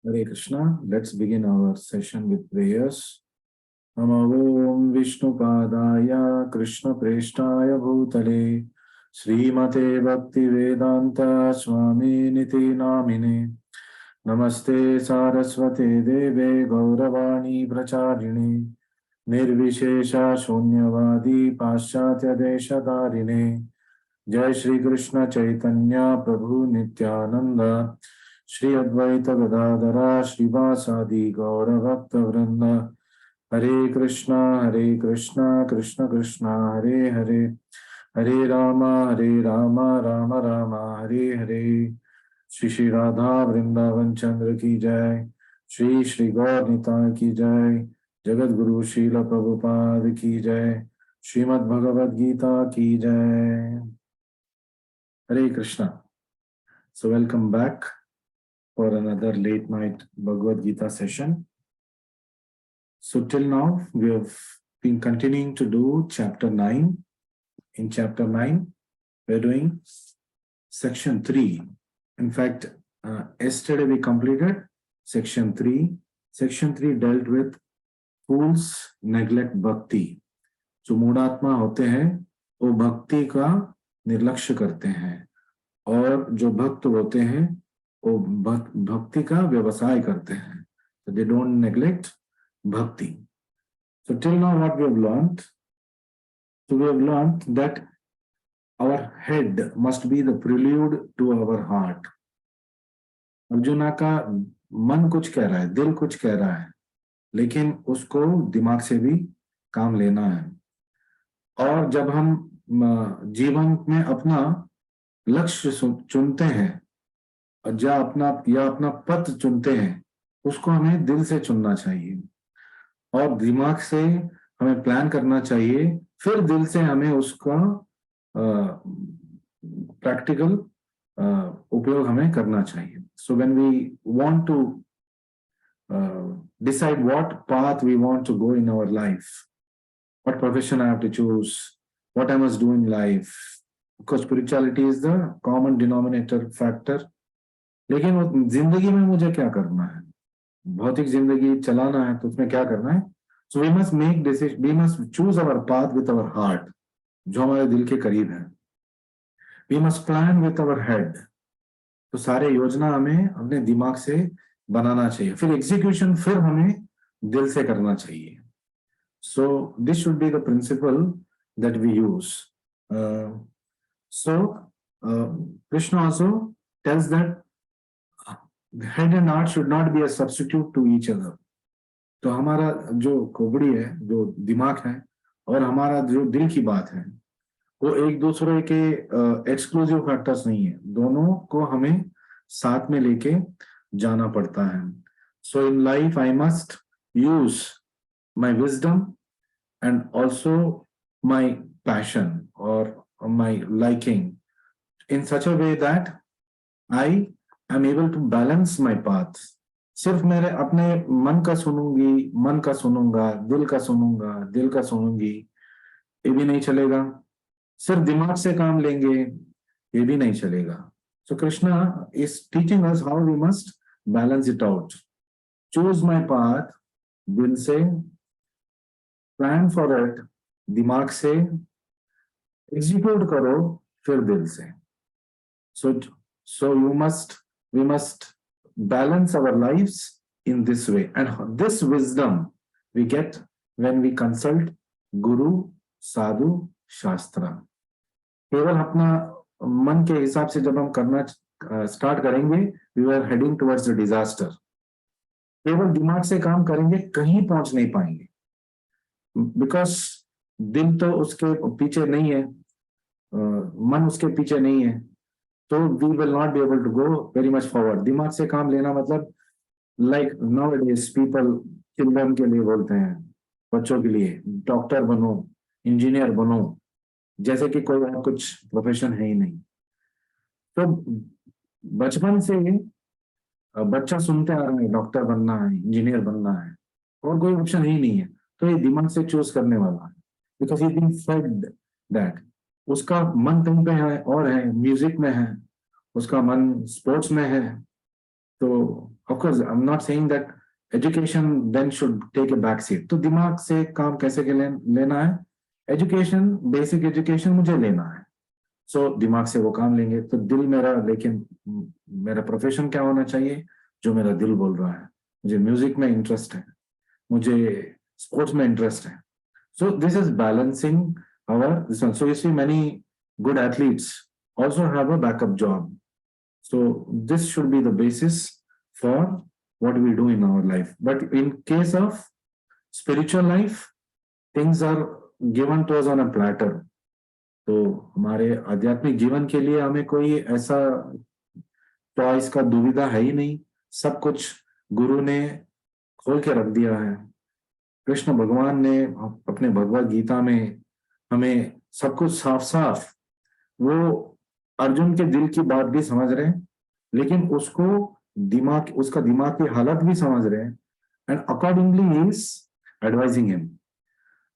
Hare Krishna. Let's begin our session with prayers. Namo Om Vishnu Padaya Krishna Preshtaya Bhutale Srimate Bhakti Vedanta Swami Niti Namine Namaste Saraswate Deve Gauravani Pracharine Nirvishesha Shunyavadi Paschatya Deshadarine Jai Shri Krishna Chaitanya Prabhu Nityananda Shri Advaita Gadadhara Srivasadi Gaura Bhakta Vrinda Hare Krishna Krishna Krishna Hare Hare Hare Rama Rama Rama Hare Hare Shri Shri Radha Vrindavan Chandra Ki Jai Shri Shri Gaur Nitai Ki Jai Jagat Guru Srila Prabhupada Ki Jai Srimad Bhagavad Gita Ki Jai Hare Krishna. So welcome back for another late night Bhagavad Gita session. So till now we have been continuing to do chapter 9. In chapter 9 we're doing section 3. In fact, yesterday we completed section 3. Section 3 dealt with fools neglect bhakti. जो मूढ़ात्मा होते हैं वो भक्ति का निर्लक्ष्य करते हैं और जो भक्त होते हैं वो भक्ति का व्यवसाय करते हैं. So they don't neglect bhakti. So till now what we have learned? So we have learned that our head must be the prelude to our heart. Arjuna का मन कुछ कह रहा है, दिल कुछ कह रहा है, लेकिन उसको दिमाग से भी काम लेना है. और जब हम जीवन में अपना लक्ष्य चुनते हैं या अपना पथ चुनते हैं, उसको हमें दिल से चुनना चाहिए और दिमाग से हमें प्लान करना चाहिए, फिर दिल से हमें उसका प्रैक्टिकल उपयोग हमें करना चाहिए. So when we want to decide what path we want to go in our life, what profession I have to choose, what I must do in life, because spirituality is the common denominator factor. लेकिन जिंदगी में मुझे क्या करना है, भौतिक जिंदगी चलाना है तो उसमें क्या करना है. So we must make decision, we must choose our path with our heart, जो हमारे दिल के करीब है. We must plan with our head. तो सारे योजना हमें अपने दिमाग से बनाना चाहिए, फिर एग्जीक्यूशन फिर हमें दिल से करना चाहिए. So this should be the principle that we use. Krishna also tells that head and heart should not be a substitute to each other. तो हमारा जो खोपड़ी है, जो दिमाग है, और हमारा जो दिल की बात है, वो एक दूसरे के एक्सक्लूसिव फैक्टर्स नहीं है, दोनों को हमें साथ में लेके जाना पड़ता है. So in life I must use my wisdom and also my passion or my liking in such a way that I am able to balance my path. सिर्फ मेरे अपने मन का सुनूंगा, दिल का सुनूंगी, ये भी नहीं चलेगा. सिर्फ दिमाग से काम लेंगे, ये भी नहीं चलेगा. So Krishna is teaching us how we must balance it out. Choose my path, दिल से, plan for it, दिमाग से, execute करो फिर दिल से. So we must balance our lives in this way, and this wisdom we get when we consult Guru, Sadhu, Shastra. केवल अपना मन के हिसाब से जब हम करना स्टार्ट करेंगे, we are heading towards the disaster. केवल दिमाग से काम करेंगे कहीं पहुंच नहीं पाएंगे, because दिल तो उसके पीछे नहीं है, मन उसके पीछे नहीं है, तो we will not be able to go very much forward. दिमाग से काम लेना मतलब like nowadays people children के लिए बोलते हैं, बच्चों के लिए डॉक्टर बनो, इंजीनियर बनो, जैसे कि कोई और कुछ प्रोफेशन है ही नहीं. तो बचपन से बच्चा सुनते आ रहा है डॉक्टर बनना है, इंजीनियर बनना है, और कोई ऑप्शन ही नहीं है, तो ये दिमाग से चूज करने वाला है, because he been fed that. उसका मन कहीं पे है और है, म्यूजिक में है, उसका मन स्पोर्ट्स में है, तो of course I'm not saying that education then should take a back seat. तो दिमाग से काम कैसे लेना है? एजुकेशन, बेसिक एजुकेशन मुझे लेना है, सो दिमाग से वो काम लेंगे। तो दिल मेरा, लेकिन मेरा प्रोफेशन क्या होना चाहिए? जो मेरा दिल बोल रहा है। मुझे म्यूजिक में इंटरेस्ट है, मुझे स्पोर्ट्स में इंटरेस्ट है। So this is balancing our this one. So you see many good athletes also have a backup job. So this should be the basis for what we do in our life. But in case of spiritual life, things are given to us on a platter. तो हमारे आध्यात्मिक जीवन के लिए हमें कोई ऐसा choice का दुविधा है ही नहीं। सब कुछ गुरु ने खोल के रख दिया है। कृष्ण भगवान ने अपने भगवत गीता में हमें सब कुछ साफ साफ, वो अर्जुन के दिल की बात भी समझ रहे हैं, लेकिन उसका दिमाग की हालत भी समझ रहे हैं, and accordingly he is advising him.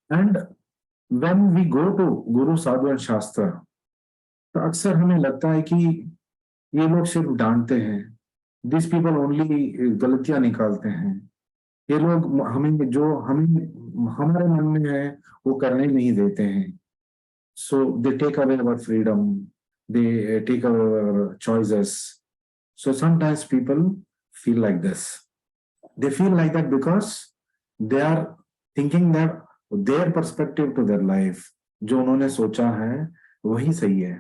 And when we go to guru sadhu and शास्त्र, तो अक्सर हमें लगता है कि ये लोग सिर्फ डांटते हैं, दिस पीपल ओनली गलतियां निकालते हैं, ये लोग हमें हमारे मन में है वो करने नहीं देते हैं। So they take away our freedom, they take our choices. So sometimes people feel like this, they feel like that because they are thinking that their perspective to their life, जो उन्होंने सोचा है वही सही है।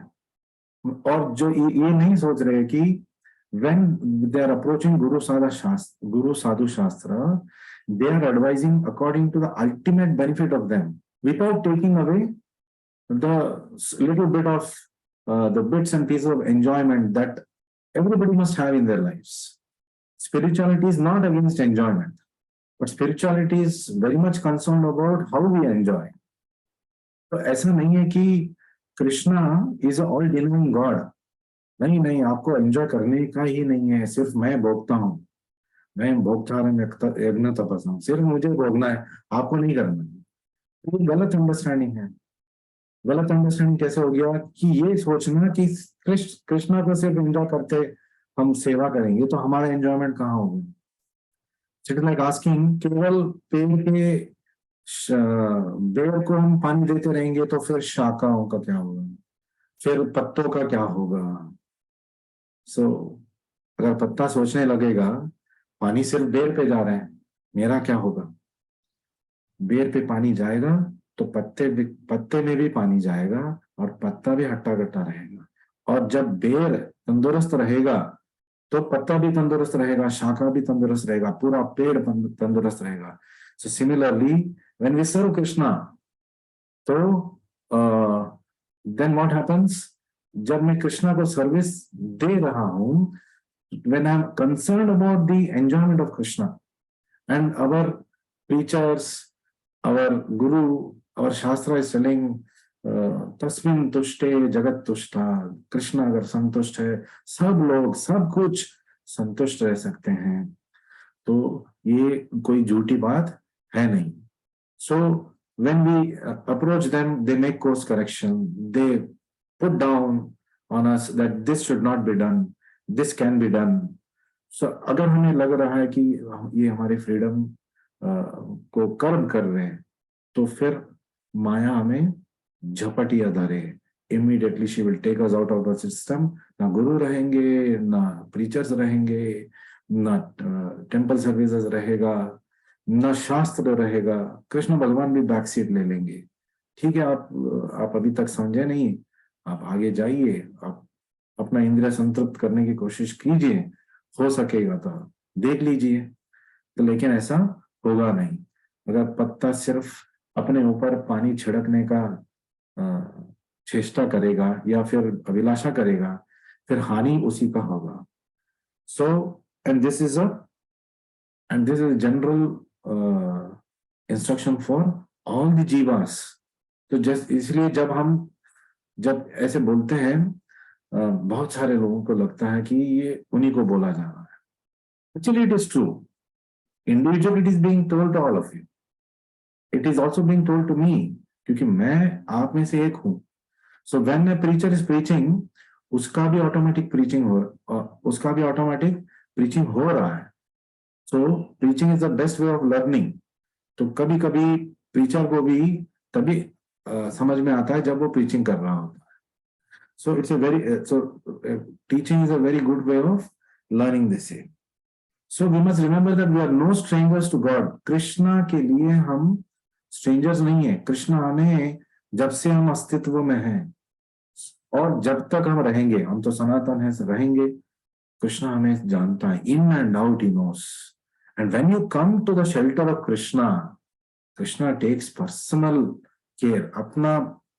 और जो ये नहीं सोच रहे कि when they are approaching Guru Sadhu Shastra, they are advising according to the ultimate benefit of them, without taking away the little bit of the bits and pieces of enjoyment that everybody must have in their lives. Spirituality is not against enjoyment, but spirituality is very much concerned about how we enjoy. तो ऐसा नहीं है कि Krishna is all denying God, नहीं नहीं, आपको enjoy करने का ही नहीं है, सिर्फ मैं भोगता हूँ, मैं भोगतारण्य यज्ञ तपस्या, सिर्फ मुझे भोगना है, आपको नहीं करना है। ये गलत अंडरस्टैंडिंग है। गलत अंडरस्टैंडिंग कैसे हो गया कि ये सोचना कि कृष्णा को सिर्फ एंजॉय करते हम सेवा करेंगे तो हमारा एंजॉयमेंट कहाँ होगा। इट्स लाइक आस्किंग, केवल पेड़ को हम पानी देते रहेंगे तो फिर शाखाओं का क्या होगा, फिर पत्तों का क्या होगा। सो अगर पत्ता सोचने लगेगा पानी सिर्फ बेर पे जा रहे हैं, मेरा क्या होगा, बेर पे पानी जाएगा तो पत्ते में भी पानी जाएगा और पत्ता भी हट्टा कट्टा रहेगा। और जब बेर तंदुरुस्त रहेगा तो पत्ता भी तंदुरुस्त रहेगा, शाखा भी तंदुरुस्त रहेगा, पूरा पेड़ तंदुरुस्त रहेगा। So similarly when we serve Krishna, तो देन व्हाट हैपेंस, जब मैं कृष्णा को सर्विस दे रहा हूं, when I'm concerned about the enjoyment of Krishna, and our preachers, our guru, our shastra is telling तस्मिन् तुष्टे जगत तुष्टा, कृष्ण अगर संतुष्ट है सब लोग सब कुछ संतुष्ट रह सकते हैं, तो ये कोई झूठी बात है नहीं। So when we approach them, they make course correction, they put down on us that this should not be done, this can be done. So अगर हमें लग रहा है कि ये हमारे फ्रीडम को कर्ब कर रहे हैं, तो फिर माया हमें झपटिया धरे, immediately she will take us out of the system। ना गुरु रहेंगे, ना प्रीचर्स रहेंगे, ना टेम्पल सर्विसेज रहेगा, न शास्त्र रहेगा, कृष्ण भगवान भी बैक सीट ले लेंगे। ठीक है, आप अभी तक समझे नहीं, आप आगे जाइए, आप अपना इंद्रिय संतृप्त करने की कोशिश कीजिए, हो सकेगा तो देख लीजिए। तो लेकिन ऐसा होगा नहीं। अगर पत्ता सिर्फ अपने ऊपर पानी छिड़कने का चेष्टा करेगा या फिर अभिलाषा करेगा, फिर हानि उसी का होगा। So and this is general instruction for all the jivas. तो जस्ट इसलिए जब ऐसे बोलते हैं, बहुत सारे लोगों को लगता है कि ये उन्हीं को बोला जा रहा है। Actually it is true, individual it is being told to all of you, it is also being told to me, क्योंकि मैं आप में से एक हूं। So when a preacher is preaching, उसका भी ऑटोमेटिक प्रीचिंग हो, उसका भी ऑटोमेटिक प्रीचिंग हो रहा है, so preaching is the best way of learning. तो कभी कभी प्रीचर को भी तभी समझ में आता है जब वो प्रीचिंग कर रहा होता है। So it's a very teaching is a very good way of learning this. So we must remember that we are no strangers to God. Krishna के लिए हम स्ट्रेंजर्स नहीं है। कृष्णा हमें जब से हम अस्तित्व में हैं और जब तक हम रहेंगे, हम तो सनातन है, रहेंगे, कृष्णा हमें जानता है, in and out he knows. And when you come to the shelter of Krishna, Krishna takes personal care. अपना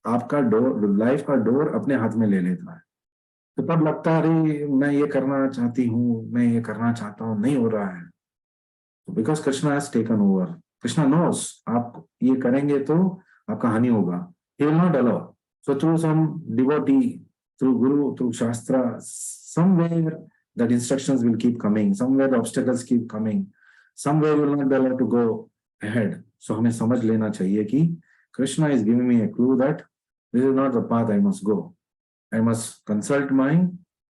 आपका डोर, लाइफ का डोर अपने हाथ में ले लेता है। तो तब लगता है अरे मैं ये करना चाहती हूँ, मैं ये करना चाहता हूँ, नहीं हो रहा है। Because Krishna has taken over. Krishna knows आप ये करेंगे तो आपका हानि होगा। He will not allow. So through some devotee, through guru, through shastra, somewhere that instructions will keep coming, somewhere the obstacles keep coming, somewhere you will not be allowed to go ahead. So हमें समझ लेना चाहिए कि Krishna is giving me a clue that this is not the path I must go. I must consult my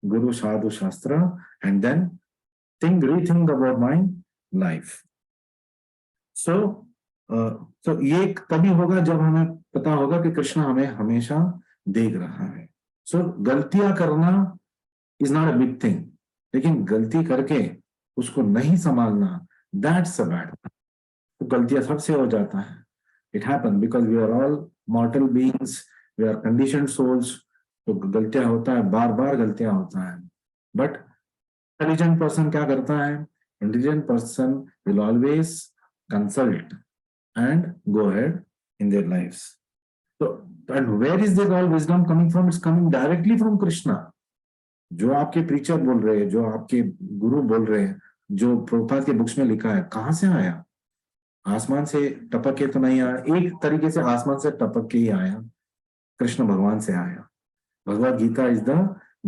guru, sadhu, shastra, and then rethink about my life. So ये तभी होगा जब हमें पता होगा कि कृष्ण हमें हमेशा देख रहा है। सो गलतियां करना is not a big thing, लेकिन गलती करके उसको नहीं संभालना, दैट्स अ बैड। तो गलतियां सबसे हो जाता है। It happen because we are all mortal beings, we are conditioned souls. तो गलतियां होता है, बार बार गलतियां होता है। बट इंटेलिजेंट पर्सन क्या करता है? Intelligent person will always consult and go ahead in their lives. So, and where is this all wisdom coming from? It's coming directly from Krishna. जो आपके प्रीचर बोल रहे हैं, जो आपके गुरु बोल रहे हैं, जो प्रभुपाद के बुक्स में लिखा है, कहां से आया? आसमान से टपक के तो नहीं आया। एक तरीके से आसमान से टपक के ही आया, कृष्ण भगवान से आया। Bhagavad Gita is the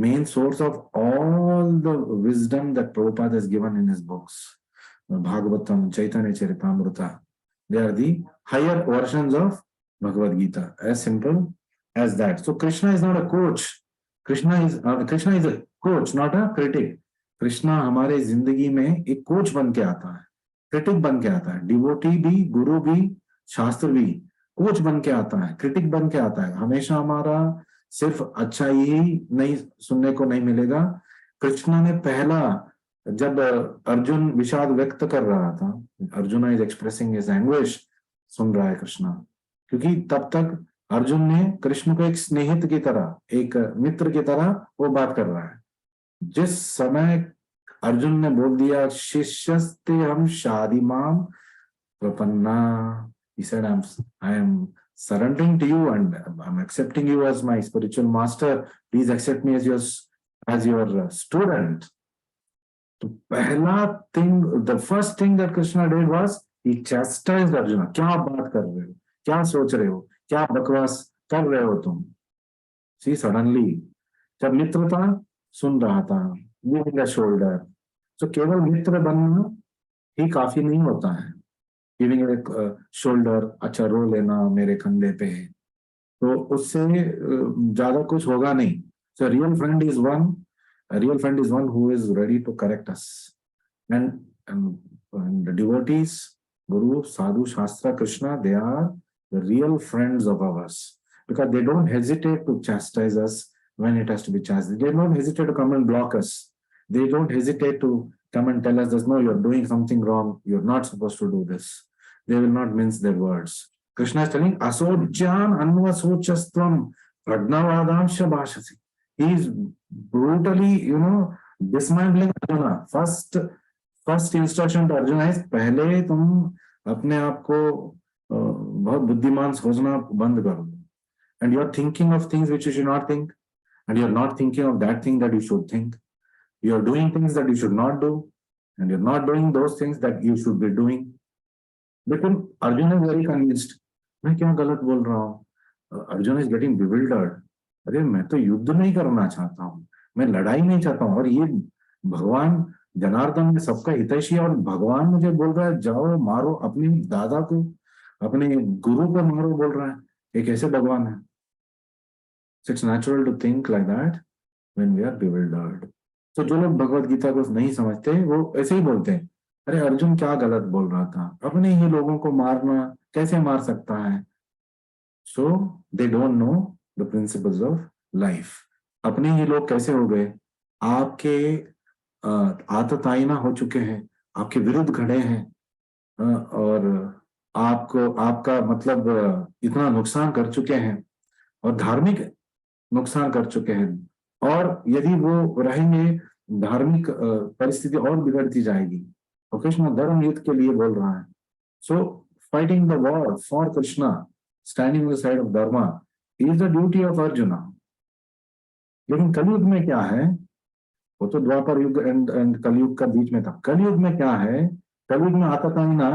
main source of all the wisdom that Prabhupada has given in his books. Bhagavatam, Chaitanya Charitamrita, they are the higher versions of Bhagavad Gita, as simple as that. So Krishna is not a coach. Krishna is a coach, not a critic. Krishna हमारे जिंदगी में एक coach बन के आता है, critic बन के आता है। डिवोटी भी, गुरु भी, शास्त्र भी कोच बन के आता है, क्रिटिक बन के आता है। हमेशा हमारा सिर्फ अच्छा ही नहीं सुनने को नहीं मिलेगा। कृष्ण ने पहला, जब अर्जुन विषाद व्यक्त कर रहा था, Arjun is expressing his anguish, सुन रहा है कृष्ण, क्योंकि तब तक अर्जुन ने कृष्ण को एक स्नेहित की तरह, एक मित्र की तरह वो बात कर रहा है। जिस समय अर्जुन ने बोल दिया शिष्यस्ते हम शादिमाम प्रपन्ना, he said I am surrendering to you and I'm accepting you as my spiritual master, please accept me as your student. तो पहला thing, the first thing that Krishna did was he chastised Arjun. क्या बात कर रहे हो, क्या सोच रहे हो, क्या बकवास कर रहे हो तुम। सी सडनली जब मित्र था, सुन रहा था, गिविंग अ शोल्डर। तो केवल मित्र बनना ही काफी नहीं होता है। गिविंग एक शोल्डर, अच्छा रो लेना मेरे कंधे पे, तो उससे ज्यादा कुछ होगा नहीं। So real friend is one, a real friend is one who is ready to correct us. And the devotees, Guru, Sadhu, Shastra, Krishna, they are the real friends of ours, because they don't hesitate to chastise us when it has to be chastised. They don't hesitate to come and block us. They don't hesitate to come and tell us that no, you're doing something wrong, you're not supposed to do this. They will not mince their words. Krishna is telling asocyan anvasochastvam pragnavadamsha bhashasi. He is brutally, dismantling Arjuna. First instruction to Arjuna is पहले तुम अपने आप को बहुत बुद्धिमान सोचना बंद करो. And you are thinking of things which you should not think, and you are not thinking of that thing that you should think. You are doing things that you should not do, and you are not doing those things that you should be doing. लेकिन Arjuna is very convinced. मैं क्या गलत बोल रहा हूँ? Arjuna is getting bewildered. अरे मैं तो युद्ध नहीं करना चाहता हूँ, मैं लड़ाई नहीं चाहता हूँ, और ये भगवान जनार्दन में सबका हितैषी है, और भगवान मुझे बोल रहा है जाओ मारो, अपने दादा को, अपने गुरु को मारो बोल रहा है। ये कैसे भगवान है? It's natural to think like that when we are bewildered. तो जो लोग भगवत गीता को नहीं समझते वो ऐसे ही बोलते हैं, अरे अर्जुन क्या गलत बोल रहा था, अपने ही लोगों को मारना कैसे मार सकता है। So they don't know the principles of life. अपने ही लोग कैसे हो गए, आपके आततायीना हो चुके हैं, आपके विरुद्ध खड़े हैं, और आपको आपका मतलब इतना नुकसान कर चुके हैं, और धार्मिक नुकसान कर चुके हैं, और यदि वो रहेंगे धार्मिक परिस्थिति और बिगड़ती जाएगी। और कृष्ण धर्म युद्ध के लिए बोल रहा है। So fighting the war for Krishna, standing on the side of dharma is the duty of Arjuna. लेकिन कलयुग में क्या है, वो तो द्वापर युग एंड कलयुग का बीच में था। कलयुग में क्या है, कलयुग में आततायीना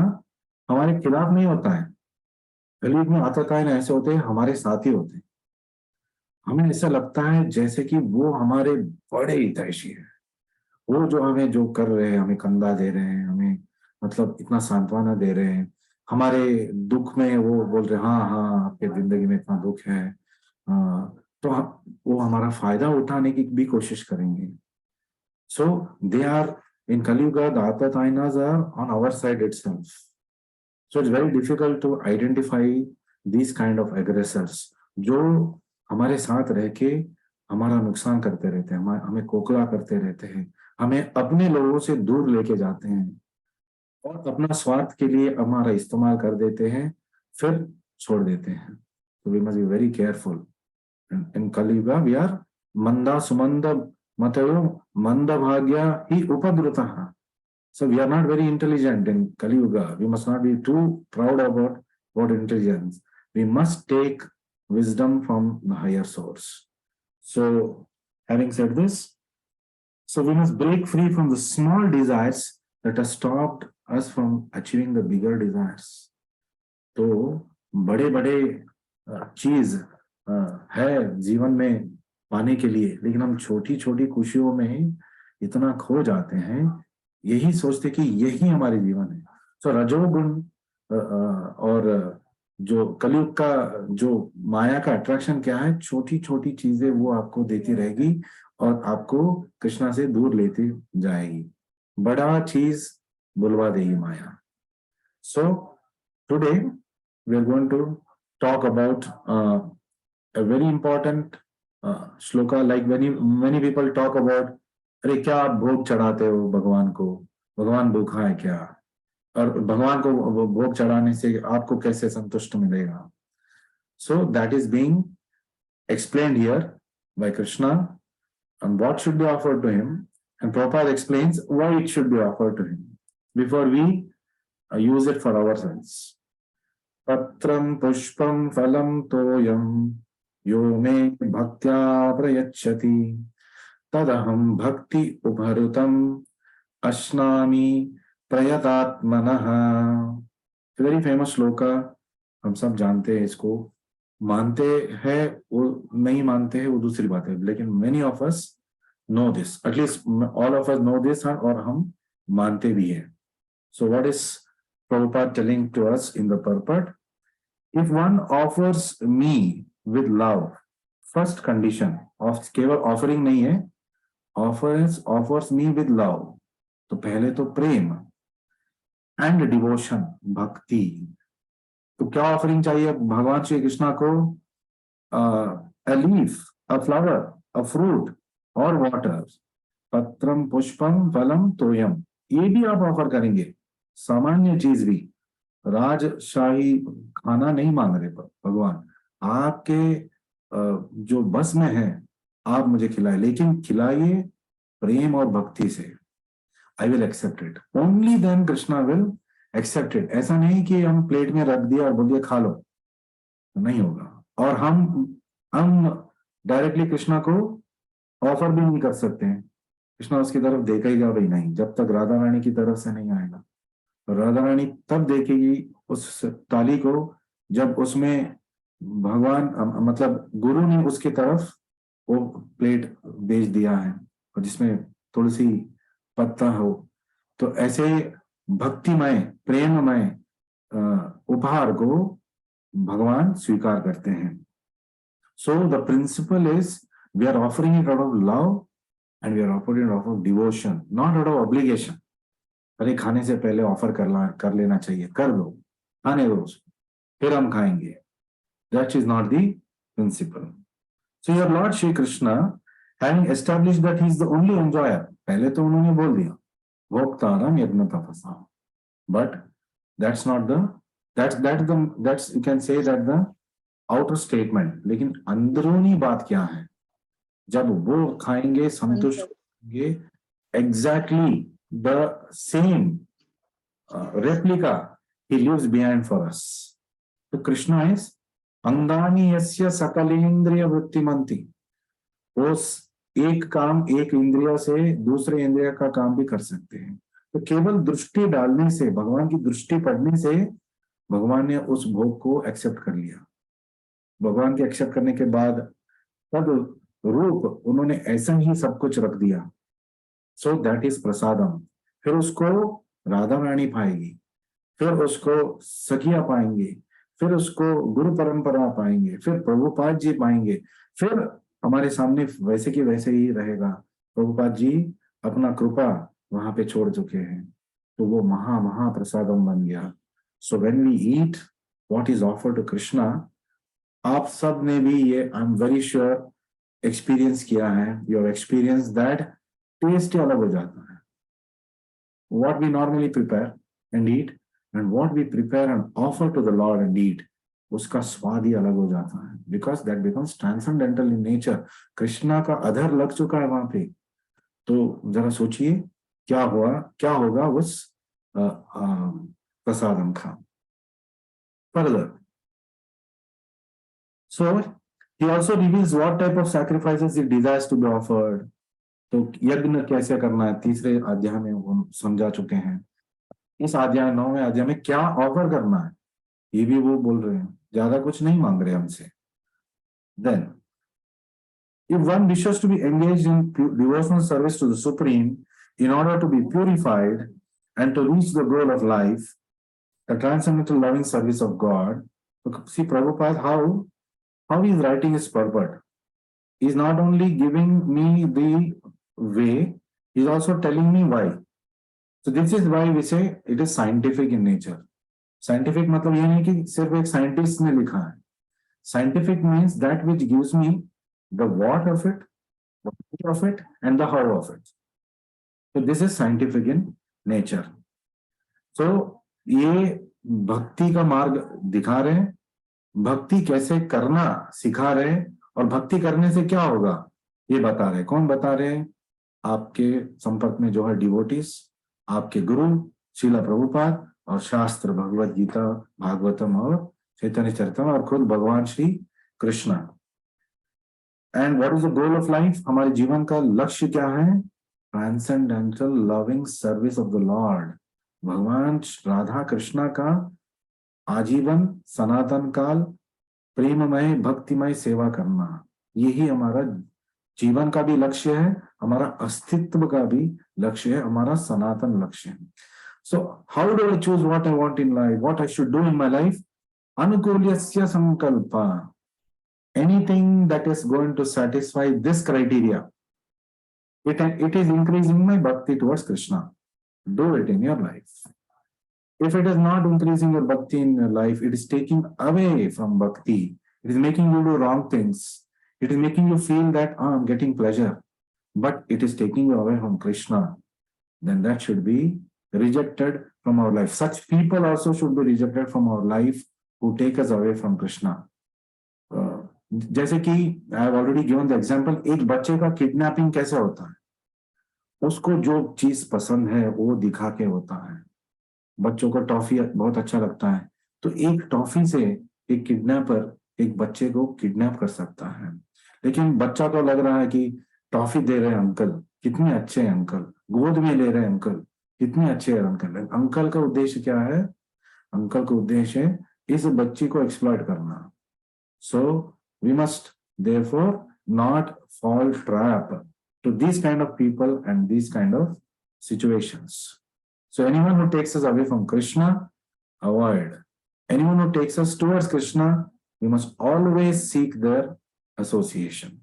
हमारे खिलाफ नहीं होता है। कलयुग में आततायीना ऐसे होते हैं, हमारे साथी होते हैं। हमें ऐसा लगता है जैसे कि वो हमारे बड़े हितैषी है, वो जो हमें जो कर रहे हैं, हमें कंधा दे रहे हैं, हमें मतलब इतना सांत्वना दे रहे हैं, हमारे दुख में वो बोल रहे हैं हाँ हाँ आपके जिंदगी में इतना दुख है, तो वो हमारा फायदा उठाने की भी कोशिश करेंगे। So they are in Kaliyuga the atatayinas are on our side itself. So it's very difficult to identify this kind of aggressors, जो हमारे साथ रह के हमारा नुकसान करते रहते हैं, हमें कोकला करते रहते हैं, हमें अपने लोगों से दूर लेके जाते हैं, और अपना स्वार्थ के लिए हमारा इस्तेमाल कर देते हैं, फिर छोड़ देते हैं। तो we must be very careful. In Kaliyuga we are मंदा सुमंद मतयो मंद भाग्या ही उपद्रुतः। So we are not very intelligent in Kali Yuga. We must not be too proud about intelligence. We must take wisdom from the higher source. So having said this, so we must break free from the small desires that have stopped us from achieving the bigger desires. तो बड़े बड़े चीज है जीवन में पाने के लिए, लेकिन हम छोटी छोटी खुशियों में इतना खो जाते हैं, यही सोचते कि यही हमारे जीवन है। तो रजोगुण और जो कलयुग का जो माया का अट्रैक्शन क्या है, छोटी छोटी चीजें वो आपको देती रहेगी और आपको कृष्णा से दूर लेती जाएगी, बड़ा चीज बुलवा देगी माया। So today we are going to talk about a very important shloka. Like many people talk about, अरे क्या आप भोग चढ़ाते हो भगवान को, भगवान भूखा है क्या, और भगवान को भोग चढ़ाने से आपको कैसे संतुष्ट मिलेगा। So that is being explained here by Krishna and what should be offered to him, and Prabhupada explains why it should be offered to him before we use it for ourselves. पत्रं पुष्पं फलं तोयं यो मे भक्त्या प्रयच्छति तदहं भक्ति उपहृतम् अश्नामि प्रयतात्मनः। Very famous shloka, हम सब जानते हैं इसको, मानते हैं वो नहीं मानते हैं वो दूसरी बात है, लेकिन many of us know this, at least all of us know this, और हम मानते भी हैं। So what is Prabhupada telling to us in the purport? If one offers me with love, first condition of केवल offering नहीं है, offers me with love, तो पहले तो प्रेम and devotion, भक्ति। तो क्या ऑफरिंग चाहिए भगवान श्री कृष्णा को? A leaf, a flower, a fruit or water, पत्रम पुष्पम फलम तोयम, ये भी आप ऑफर करेंगे, सामान्य चीज भी, राजशाही खाना नहीं मांग रहे भगवान, आपके जो बस में है आप मुझे खिलाए, लेकिन खिलाइए प्रेम और भक्ति से। I will accept it, only then Krishna will accept it. ऐसा नहीं कि हम प्लेट में रख दिया और बोल दिया खा लो, नहीं होगा। और हम डायरेक्टली कृष्णा को ऑफर भी नहीं कर सकते हैं, कृष्णा उसकी तरफ देखेगा भी नहीं जब तक राधा रानी की तरफ से नहीं आएगा। राधा रानी तब देखेगी उस ताली को जब उसमें भगवान मतलब गुरु ने उसकी तरफ वो प्लेट भेज दिया है और जिसमें तुलसी पत्ता हो। तो ऐसे भक्तिमय प्रेममय उपहार को भगवान स्वीकार करते हैं। So the principle is we are offering it out of love and we are offering out of devotion, not out of obligation. अरे खाने से पहले ऑफर कर लेना चाहिए, कर दो, खाने दो उसको, फिर हम खाएंगे. That is not the principle. So your Lord Shri Krishna, having established that he is the only enjoyer, पहले तो उन्होंने बोल दिया भोक्तारम यज्ञ तपसा, but that's not the that's you can say that the outer statement. लेकिन अंदरूनी बात क्या है? जब वो खाएंगे संतुष्ट होंगे, exactly the same replica he lives behind for us. So Krishna is अंगानि यस्य सकलेन्द्रिय वृत्तिमंती, उस एक काम एक इंद्रिय से दूसरे इंद्रिय का काम भी कर सकते हैं. तो केवल दृष्टि डालने से, भगवान की दृष्टि पड़ने से भगवान ने उस भोग को एक्सेप्ट कर लिया. भगवान के एक्सेप्ट करने के बाद तब रूप उन्होंने ऐसा ही सब कुछ रख दिया. सो दैट इज प्रसादम. फिर उसको राधा रानी पाएगी, फिर उसको सखिया पाएंगे, फिर उसको गुरु परंपरा पाएंगे, फिर प्रभुपाद जी पाएंगे, फिर हमारे सामने वैसे की वैसे ही रहेगा. प्रभुपाद जी अपना कृपा वहां पे छोड़ चुके हैं, तो वो महा प्रसादम बन गया. So when we eat what is offered to Krishna, आप सब ने भी ये I am very sure experience किया है. योर एक्सपीरियंस दैट टेस्ट अलग हो जाता है. What we normally prepare and eat and what we prepare and offer to the Lord and eat, उसका स्वाद ही अलग हो जाता है. Because that becomes transcendental in nature. Krishna का अधर लग चुका है वहां पे. तो जरा सोचिए क्या होगा उस प्रसादम का. Further, so he also reveals what type of sacrifices he desires to be offered. तो यज्ञ कैसे करना है तीसरे अध्याय में हम समझा चुके हैं. इस अध्याय 9वें अध्याय में क्या ऑफर करना है ये भी वो बोल रहे हैं. ज्यादा कुछ नहीं मांग रहे हमसे. Then, if one wishes to be engaged in devotional service to the Supreme in order to be purified and to reach the goal of life, the transcendental loving service of God, see Prabhupada how he is writing his purport. He is not only giving me the way, he is also telling me why. So this is why we say it is scientific in nature. Scientific मतलब ये नहीं कि सिर्फ एक scientist ने लिखा है. Scientific means that which gives me the what of it, the why of it, and the how of it. So this is scientific in nature. So ये भक्ति का मार्ग दिखा रहे हैं, भक्ति कैसे करना सिखा रहे हैं, और भक्ति करने से क्या होगा ये बता रहे हैं. कौन बता रहे हैं? आपके संपर्क में जो है डिवोटीज, आपके गुरु श्रीला प्रभुपाद और शास्त्र भगवत गीता, भागवतम और चैतन्य चरितम और खुद भगवान Shri Krishna. And what is the goal of life? हमारे जीवन का लक्ष्य क्या है? Transcendental loving service of the Lord. भगवान राधा कृष्णा का आजीवन सनातन काल प्रेममय भक्तिमय सेवा करना, यही हमारा जीवन का भी लक्ष्य है, हमारा अस्तित्व का भी लक्ष्य है, हमारा सनातन लक्ष्य है. So how do I choose what I want in life, what I should do in my life? Anukulyasya sankalpa. Anything that is going to satisfy this criteria, it is increasing my bhakti towards Krishna. Do it in your life. If it is not increasing your bhakti in your life, it is taking away from bhakti. It is making you do wrong things. It is making you feel that I'm getting pleasure, but it is taking you away from Krishna. Then that should be rejected from our life. Such people also should be rejected from our life who take us away from Krishna. जैसे कि I have already given the example, एक बच्चे का kidnapping कैसे होता है? उसको जो चीज पसंद है वो दिखा के होता है. बच्चों को टॉफी बहुत अच्छा लगता है, तो एक टॉफी से एक किडनैपर एक बच्चे को किडनैप कर सकता है. लेकिन बच्चा को लग रहा है कि टॉफी दे रहे हैं अंकल, कितने अच्छे हैं अंकल, गोद में ले रहे हैं अंकल, कितने अच्छे हैं अंकल. अंकल का उद्देश्य क्या है? अंकल का उद्देश्य है इस बच्ची को एक्सप्लॉइट करना. So we must therefore not fall trap to this kind of people and this kind of situations. So anyone who takes us away from Krishna, avoid. Anyone who takes us towards Krishna, we must always seek their association.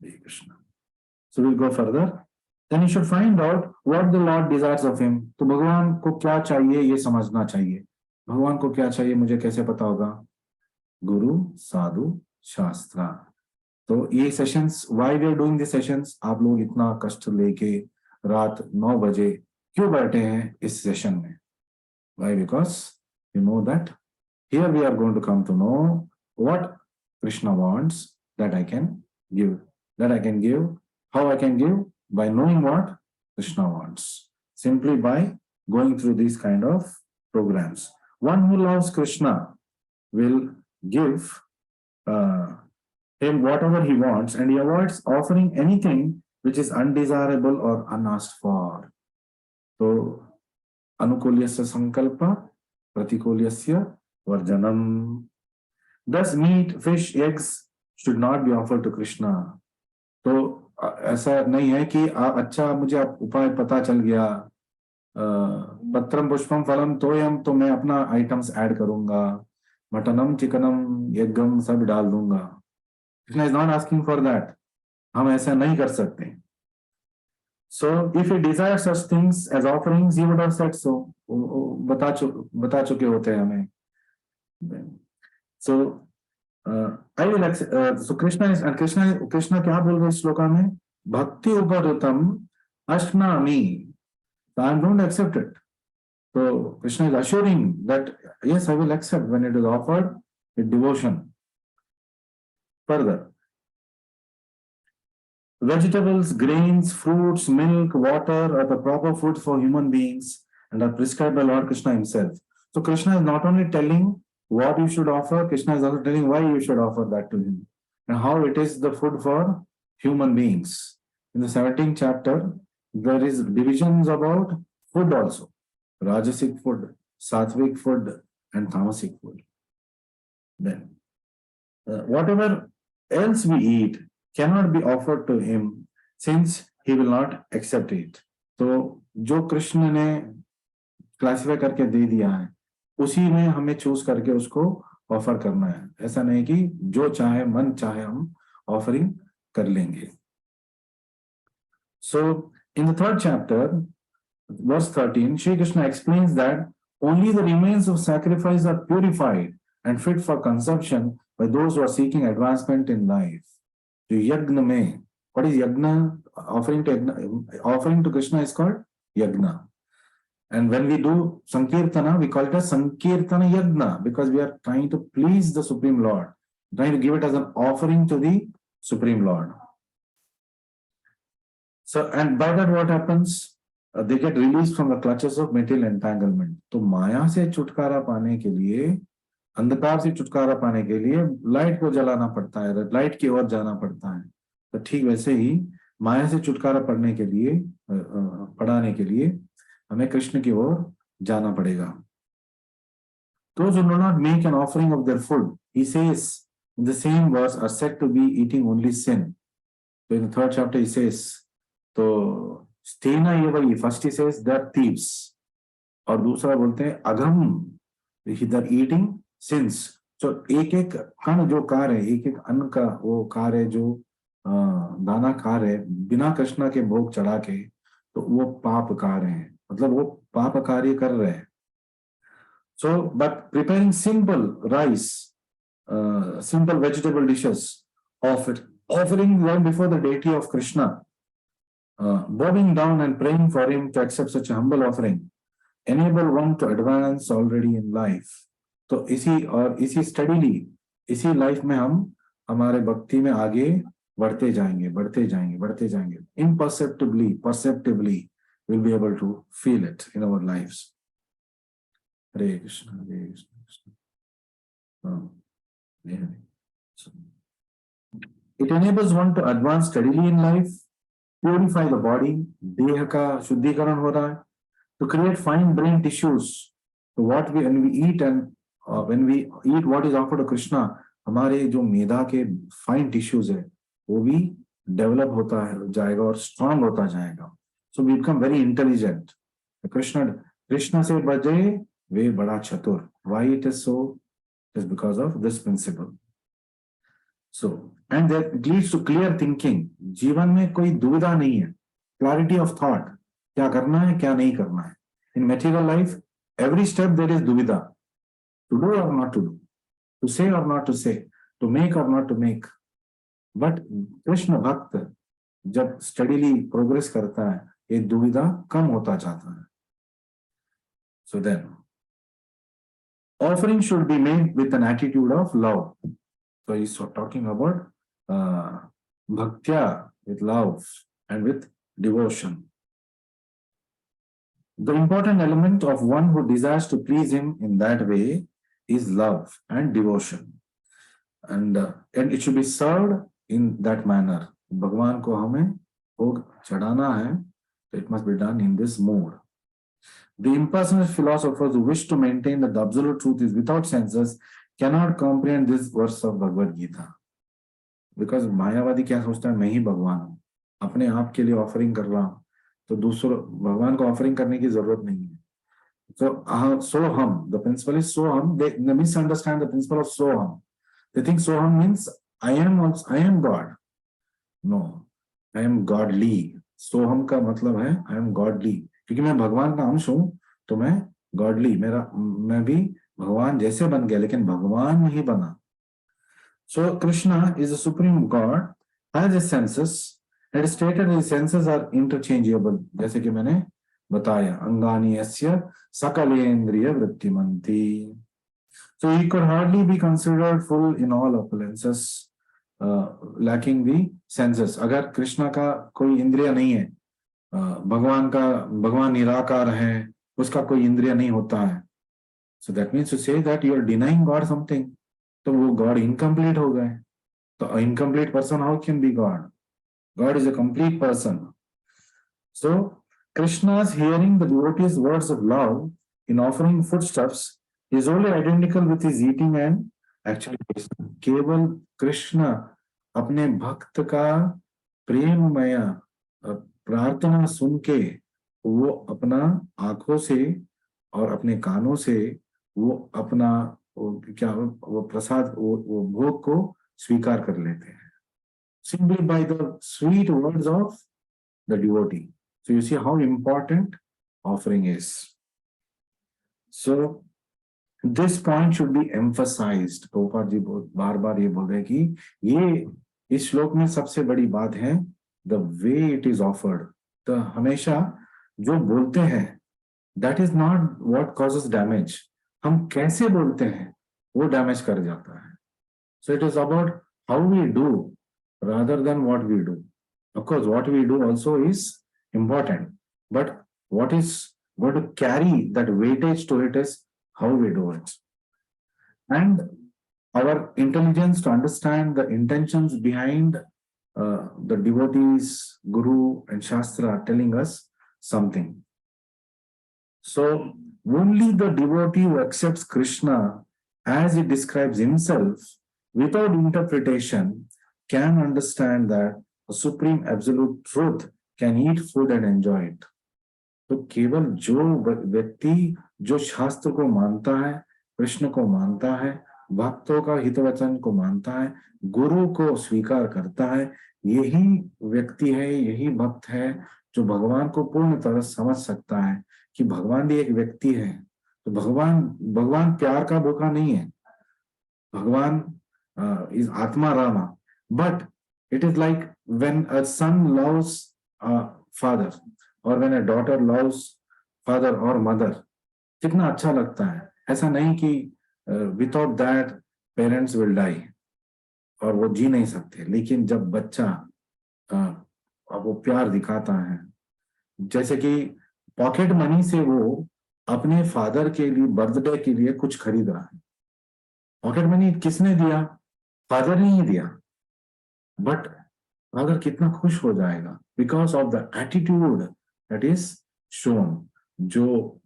Hare Krishna. So we'll go further. Then you should find out what the Lord desires of him. तो भगवान को क्या चाहिए ये समझना चाहिए. भगवान को क्या चाहिए मुझे कैसे पता होगा? गुरु, साधु, शास्त्रा. तो ये sessions, why we are doing these sessions? आप लोग इतना कष्ट लेके रात 9 बजे क्यों बैठे हैं इस सेशन में? Why? Because you know that here we are going to come to know what Krishna wants that I can give. How I can give? By knowing what Krishna wants. Simply by going through these kind of programs. One who loves Krishna will give him whatever he wants, and he avoids offering anything which is undesirable or unasked for. So, anukulyasya sankalpa, pratikulyasya varjanam. Thus, meat, fish, eggs should not be offered to Krishna. तो ऐसा नहीं है कि अच्छा मुझे उपाय पता चल गया, पत्रम पुष्पम फलम तोयम, तो मैं अपना आइटम्स ऐड करूंगा, मटनम चिकनम यज्ञम सब डाल दूंगा. Krishna is not asking for that. हम ऐसा नहीं कर सकते. So if he desires such things as offerings, he would have said so. बता चुके होते हैं हमें. So I will accept. So Krishna क्या बोल रहे इस श्लोका में? भक्ति उपरतम अश्नामि. So I don't accept it. So Krishna is assuring that yes, I will accept when it is offered with devotion. Further, vegetables, grains, fruits, milk, water are the proper food for human beings and are prescribed by Lord Krishna himself. So Krishna is not only telling what you should offer, Krishna is also telling why you should offer that to him and how it is the food for human beings. In the 17th chapter, there is divisions about food also. Rajasic food, Sattvic food, and Tamasic food. Then, whatever else we eat cannot be offered to him since he will not accept it. तो जो कृष्ण ने classify करके दे दिया है उसी में हमें choose करके उसको ऑफर करना है. ऐसा नहीं कि जो चाहे मन चाहे हम ऑफरिंग कर लेंगे. So in the 3rd chapter, verse 13, Shri Krishna explains that only the remains of sacrifice are purified and fit for consumption by those who are seeking advancement in life. So yagna mein, what is yagna? Offering to Krishna is called yagna. And when we do Sankirtana, we call it as Sankirtana Yagna because we are trying to please the Supreme Lord, trying to give it as an offering to the Supreme Lord. So, and by that what happens? They get released from the clutches of material entanglement. तो माया से छुटकारा पाने के लिए, अंधकार से छुटकारा पाने के लिए लाइट को जलाना पड़ता है, लाइट की ओर जाना पड़ता है. तो ठीक वैसे ही माया से छुटकारा पाने के लिए हमें कृष्ण की ओर जाना पड़ेगा. Those who do not make an offering of their food, he says in the same verse, are said to be eating only sin. So in the 3rd chapter he says, तो स्तेना ये वही, first he says that thieves और दूसरा बोलते हैं अघम, दे eating since. सो एक एक कण जो कार है, एक एक अन्न का वो कार है जो दाना कार है बिना कृष्णा के भोग चढ़ा के, तो वो पाप कार है, मतलब वो पाप कार्य कर रहे हैं. So but preparing simple rice, simple vegetable dishes, offering them before the deity of Krishna, bowing down and praying for him to accept such a humble offering, enable one to advance already in life. तो इसी steadily इसी life में हम हमारे भक्ति में आगे बढ़ते जाएंगे. Perceptibly we'll be able to feel it in our lives. Hare Krishna, Hare Krishna. It enables one to advance steadily in life, purify the body, देह का शुद्धिकरण हो रहा है, to create fine brain tissues. So when we eat what is offered to Krishna, हमारे जो मेधा के fine tissues है वो भी develop होता है जाएगा और strong होता जाएगा. So we become very intelligent. Krishna से बजे वे बड़ा चतुर. Why it is so? It is because of this principle. So and that leads to clear thinking. जीवन में कोई दुविधा नहीं है, क्लैरिटी ऑफ थॉट, क्या करना है क्या नहीं करना है। In material life every step there is duvidha, to do और not to do, to say और not to say, to make और not to make. But Krishna bhakta जब स्टडीली प्रोग्रेस करता है, ये दुविधा कम होता जाता है। So then offering should be made with an attitude of love. So he's talking about bhaktya, with love and with devotion. The important element of one who desires to please him in that way is love and devotion, and it should be served in that manner. भगवान को हमें भोग चढ़ाना है, तो it must be done in this mode. The impersonal philosophers who wish to maintain that the absolute truth is without senses cannot comprehend this verse of Bhagavad Gita. Because मायावादी क्या सोचता है, मैं ही भगवान हूँ, अपने आप के लिए ऑफरिंग कर रहा हूँ, तो दूसरों भगवान को ऑफरिंग करने की जरूरत नहीं है. Soham, the principle is Soham. They misunderstand the principle of Soham. They think Soham means I am God. No, I am godly. Soham का मतलब है I am godly. क्योंकि मैं भगवान का अंश हूं, तो मैं गॉडली, मैं भी भगवान जैसे बन गया, लेकिन भगवान नहीं बना. So Krishna is a supreme god, has his senses. It is stated his senses are interchangeable, जैसे कि मैंने बताया, अंगानि यस्य सकलेन्द्रिय वृत्तिमन्ति. So he could hardly be considered full in all opulences, lacking the senses. अगर कृष्णा का कोई इंद्रिय नहीं है, भगवान निराकार है, उसका कोई इंद्रिय नहीं होता है, so that means to say that you are denying god something, तो वो गॉड इनकम्प्लीट हो गए. तो incomplete person how can be god? God is a complete person. So Krishna's hearing the devotee's words of love in offering foodstuffs is only identical with his eating and actually केवल कृष्ण अपने भक्त का प्रेममय प्रार्थना सुन के वो अपना आंखों से और अपने कानों से वो अपना वो प्रसाद, वो भोग को स्वीकार कर लेते हैं, simply by the sweet words of the devotee. So you see how important offering is. So this point should be emphasized. Prabhupada ji बार बार ये बोल रहे हैं कि ये इस श्लोक में सबसे बड़ी बात है the way it is offered. तो हमेशा जो बोलते हैं that is not what causes damage. हम कैसे बोलते हैं वो डैमेज कर जाता है. So it is about how we do rather than what we do. Of course, what we do also is important, but what is going to carry that weightage to it is how we do it. And our intelligence to understand the intentions behind the devotees, Guru and Shastra are telling us something. So only the devotee who accepts Krishna as he describes himself without interpretation can understand that the supreme absolute truth can eat food and enjoy it. तो केवल जो व्यक्ति जो शास्त्र को मानता है, कृष्ण को मानता है, भक्तों का हितवचन को मानता है, गुरु को स्वीकार करता है, यही व्यक्ति है, यही भक्त है जो भगवान को पूर्ण तरह समझ सकता है कि भगवान भी एक व्यक्ति है. तो भगवान प्यार का भूखा नहीं है. भगवान is Atma Rama, but it is like when a son loves a father or when a daughter loves father or mother, कितना अच्छा लगता है. ऐसा नहीं कि without that parents will die और वो जी नहीं सकते, लेकिन जब बच्चा वो प्यार दिखाता है, जैसे कि पॉकेट मनी से वो अपने फादर के लिए बर्थडे के लिए कुछ खरीद रहा है. पॉकेट मनी किसने दिया? फादर ने ही दिया, बट फादर कितना खुश हो जाएगा because of the attitude that is shown. जो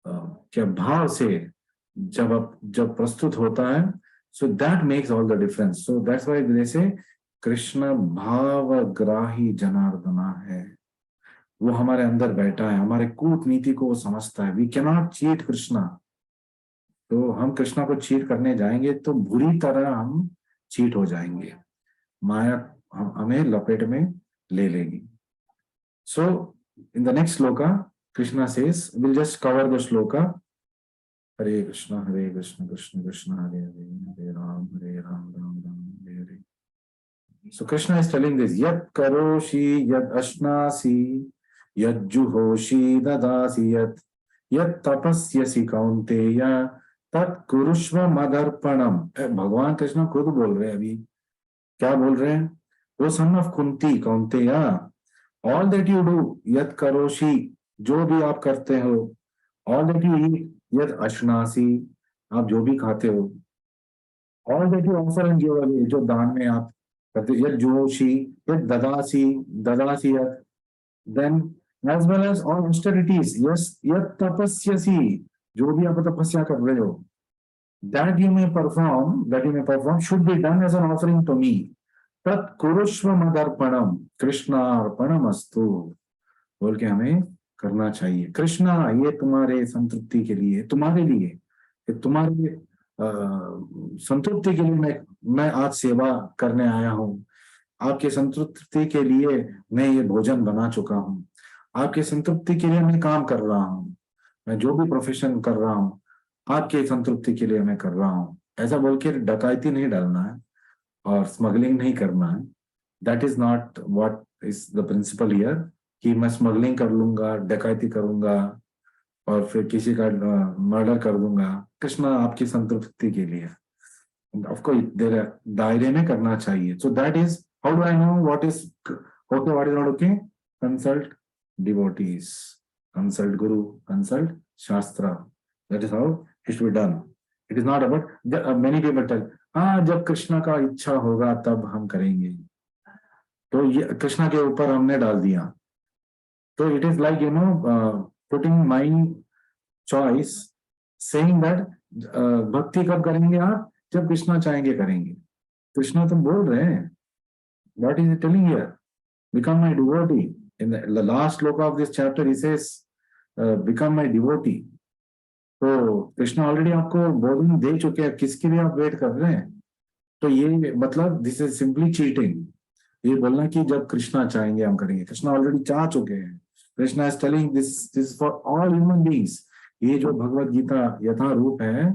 क्या भाव से जब प्रस्तुत होता है, so that makes all the difference. So that's why they से कृष्ण भावग्राही जनार्दना है. वो हमारे अंदर बैठा है, हमारे कूटनीति को वो समझता है. We can not cheat Krishna. तो हम कृष्णा को चीट करने जाएंगे तो बुरी तरह हम चीट हो जाएंगे, माया हमें लपेट में ले लेगी. So in the next shloka, Krishna says, we'll just cover the shloka. Hare Krishna, Krishna Krishna, Hare Hare, Hare Ram, Ram Ram, Hare Hare. So Krishna is telling this, Yat karoshi, yat ashnasi, yat juhoshi, dadasi, yat tapasyasi kaunteya, tat kurushva madarpanam. भगवान कृष्ण खुद बोल रहे हैं अभी. क्या बोल रहे हैं? वो son of Kunti, Kaunteya, all that you do, यत करोशी, जो भी आप करते हो, ऑल दैट यू ईट, यत अश्नासी, आप जो भी खाते हो, all that you offer and give away, जो दान में आप करते हो, यत जोशी, यत ददासी, ददासी यत, then as well as all austerities, यस यत तपस्यसी, जो भी आप तपस्या कर रहे हो, that you may perform should be done as an offering to me. tat kurushva madarpanam Krishna अर्पणमस्तु बोल के हमें करना चाहिए. कृष्णा, ये तुम्हारे संतृप्ति के लिए, तुम्हारे लिए, तुम्हारे संतृप्ति के लिए मैं आज सेवा करने आया हूँ. आपके संतृप्ति के लिए मैं ये भोजन बना चुका हूँ. आपके संतृप्ति के लिए मैं काम कर रहा हूँ. मैं जो भी प्रोफेशन कर रहा हूँ, आपके संतृप्ति के लिए मैं कर रहा हूँ. ऐसा बोल के डकैती नहीं डालना है और स्मगलिंग नहीं करना है. That is not what is the principle here, कि मैं स्मगलिंग कर लूंगा, डकैती करूंगा और फिर किसी का मर्डर कर दूंगा. कृष्णा आपकी संतृप्ति के लिए ऑफकोर्स दायरे में करना चाहिए. So that is how do I know what is okay, what is not okay? Consult devotees, consult Guru, consult शास्त्रा. That is how it should be done. It is not about many people tell, हाँ जब कृष्णा का इच्छा होगा तब हम करेंगे. तो ये कृष्णा के ऊपर हमने डाल दिया. तो it is like putting my choice, saying that भक्ति कब करेंगे आप? जब कृष्णा चाहेंगे करेंगे. कृष्णा तो बोल रहे हैं. What is he telling here? Become my devotee. In the last shloka of this chapter he says, become my devotee. तो कृष्ण ऑलरेडी आपको बोधन दे चुके हैं, किसके लिए आप वेट कर रहे हैं? तो ये मतलब दिस इज सिंपली चीटिंग. ये बोलना कि जब कृष्णा चाहेंगे हम करेंगे. कृष्णा ऑलरेडी चाह चुके हैं. Krishna is telling this for all human beings. ये जो भगवत गीता यथा रूप है,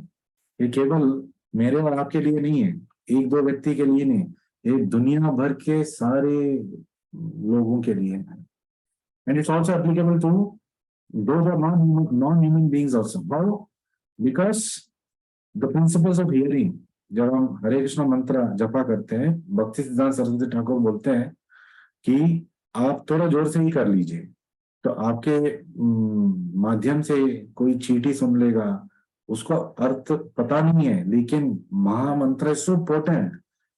ये केवल मेरे और आपके लिए नहीं है, एक दो व्यक्ति के लिए नहीं, ये दुनिया भर के सारे लोगों के लिए है. And it's also applicable to those are non-human beings also. How? Because the principles of hearing, जब हम हरे कृष्ण मंत्र जपा करते हैं, भक्ति सिद्धांत सरस्वती ठाकुर बोलते हैं कि आप थोड़ा जोर से ही कर लीजिए, तो आपके माध्यम से कोई चींटी सुन लेगा, उसको अर्थ पता नहीं है, लेकिन महामंत्र is so potent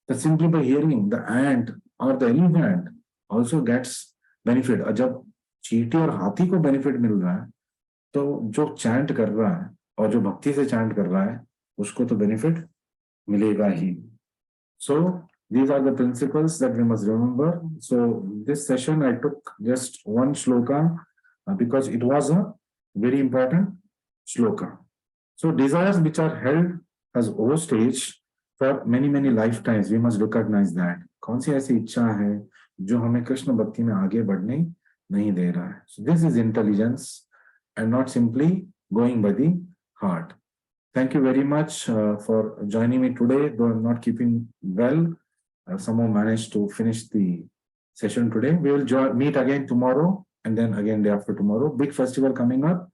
that simply by hearing the ant or the elephant also gets benefit. जब चींटी और हाथी को बेनिफिट मिल रहा है, तो जो चैंट कर रहा है और जो भक्ति से चैंट कर रहा है उसको तो बेनिफिट मिलेगा ही. सो these are the principles that we must remember. So this session I took just one shloka because it was a very important shloka. So desires which are held as hostage for many lifetimes, we must recognize that. कौन सी ऐसी इच्छा है जो हमें कृष्ण भक्ति में आगे बढ़ने नहीं दे रहा है? So this is intelligence and not simply going by the heart. Thank you very much for joining me today. Though I'm not keeping well, somehow managed to finish the session today. We will meet again tomorrow and then again day after tomorrow. Big festival coming up.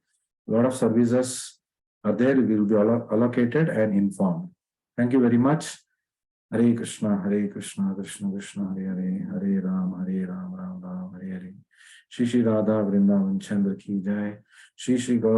A lot of services are there. We will be allocated and informed. Thank you very much. Hare Krishna, Krishna Krishna, Hare Hare, Hare Ram, Ram Ram, Hare Hare. Shri Shri Radha Vrindavan Chandra ki jai. Shri Shri